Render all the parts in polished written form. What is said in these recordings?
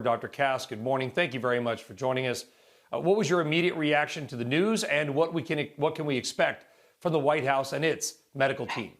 Dr. Kass, good morning. Thank you very much for joining us. What was your immediate reaction to the news, and what can we expect from the White House and its medical team?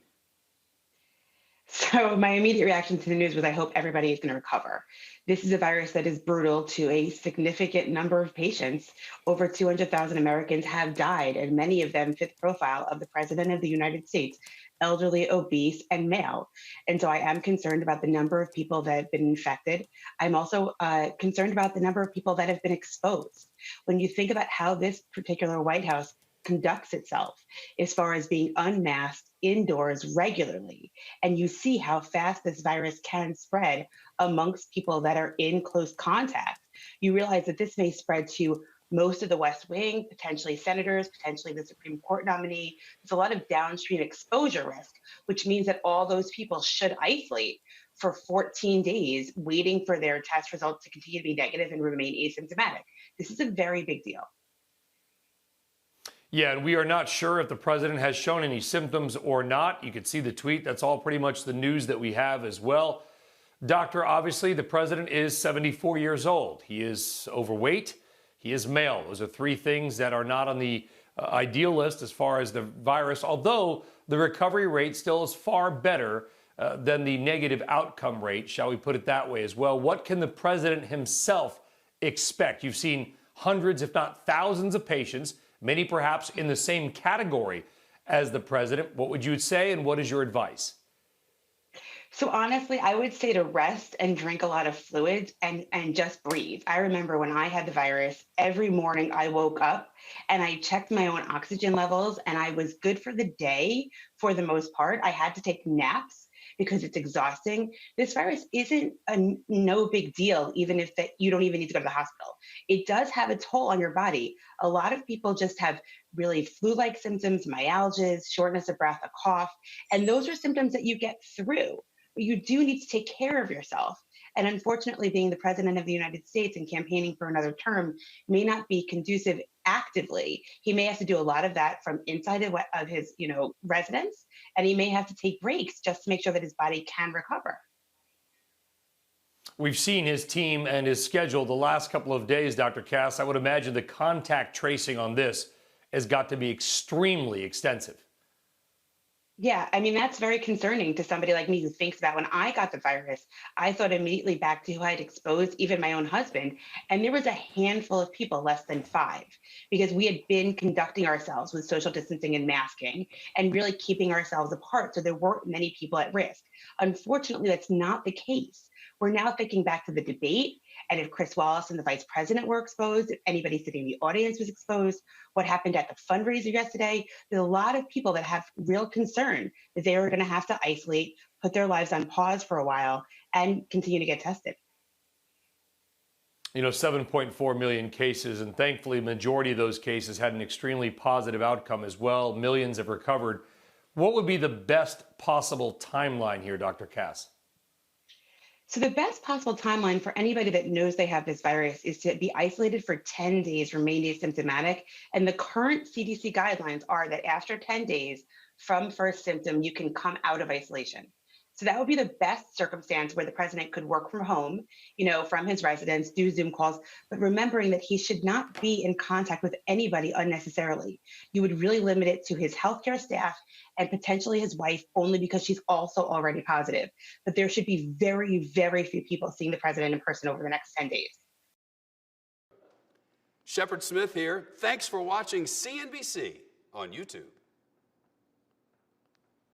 So my immediate reaction to the news was I hope everybody is going to recover. This is a virus that is brutal to a significant number of patients. Over 200,000 Americans have died, and many of them fit the profile of the President of the United States, elderly, obese, and male. And so I am concerned about the number of people that have been infected. I'm also concerned about the number of people that have been exposed. When you think about how this particular White House conducts itself as far as being unmasked indoors regularly, and you see how fast this virus can spread amongst people that are in close contact, you realize that this may spread to most of the West Wing, potentially senators, potentially the Supreme Court nominee. There's a lot of downstream exposure risk, which means that all those people should isolate for 14 days, waiting for their test results to continue to be negative and remain asymptomatic. This is a very big deal. Yeah, and we are not sure if the president has shown any symptoms or not. You can see the tweet. That's all pretty much the news that we have as well. Doctor, obviously, the president is 74 years old. He is overweight. He is male. Those are three things that are not on the ideal list as far as the virus, although the recovery rate still is far better than the negative outcome rate, shall we put it that way as well. What can the president himself expect? You've seen hundreds, if not thousands of patients, many perhaps in the same category as the president. What would you say, and what is your advice? So honestly, I would say to rest and drink a lot of fluids and just breathe. I remember when I had the virus, every morning I woke up and I checked my own oxygen levels, and I was good for the day for the most part. I had to take naps because it's exhausting. This virus isn't no big deal, even if that you don't even need to go to the hospital. It does have a toll on your body. A lot of people just have really flu-like symptoms, myalgias, shortness of breath, a cough, and those are symptoms that you get through. But you do need to take care of yourself. And unfortunately, being the president of the United States and campaigning for another term may not be conducive actively. He may have to do a lot of that from inside of his, residence, and he may have to take breaks just to make sure that his body can recover. We've seen his team and his schedule the last couple of days, Dr. Kass. I would imagine the contact tracing on this has got to be extremely extensive. Yeah, I mean, that's very concerning to somebody like me who thinks about when I got the virus, I thought immediately back to who I had exposed, even my own husband. And there was a handful of people, less than five, because we had been conducting ourselves with social distancing and masking and really keeping ourselves apart. So there weren't many people at risk. Unfortunately, that's not the case. We're now thinking back to the debate, and if Chris Wallace and the vice president were exposed, if anybody sitting in the audience was exposed, what happened at the fundraiser yesterday. There's a lot of people that have real concern that they are going to have to isolate, put their lives on pause for a while, and continue to get tested. 7.4 million cases, and thankfully, majority of those cases had an extremely positive outcome as well. Millions have recovered. What would be the best possible timeline here, Dr. Kass? So the best possible timeline for anybody that knows they have this virus is to be isolated for 10 days, remain asymptomatic. And the current CDC guidelines are that after 10 days from first symptom, you can come out of isolation. So that would be the best circumstance where the president could work from home, from his residence, do Zoom calls, but remembering that he should not be in contact with anybody unnecessarily. You would really limit it to his healthcare staff and potentially his wife, only because she's also already positive. But there should be very, very few people seeing the president in person over the next 10 days. Shepard Smith here. Thanks for watching CNBC on YouTube.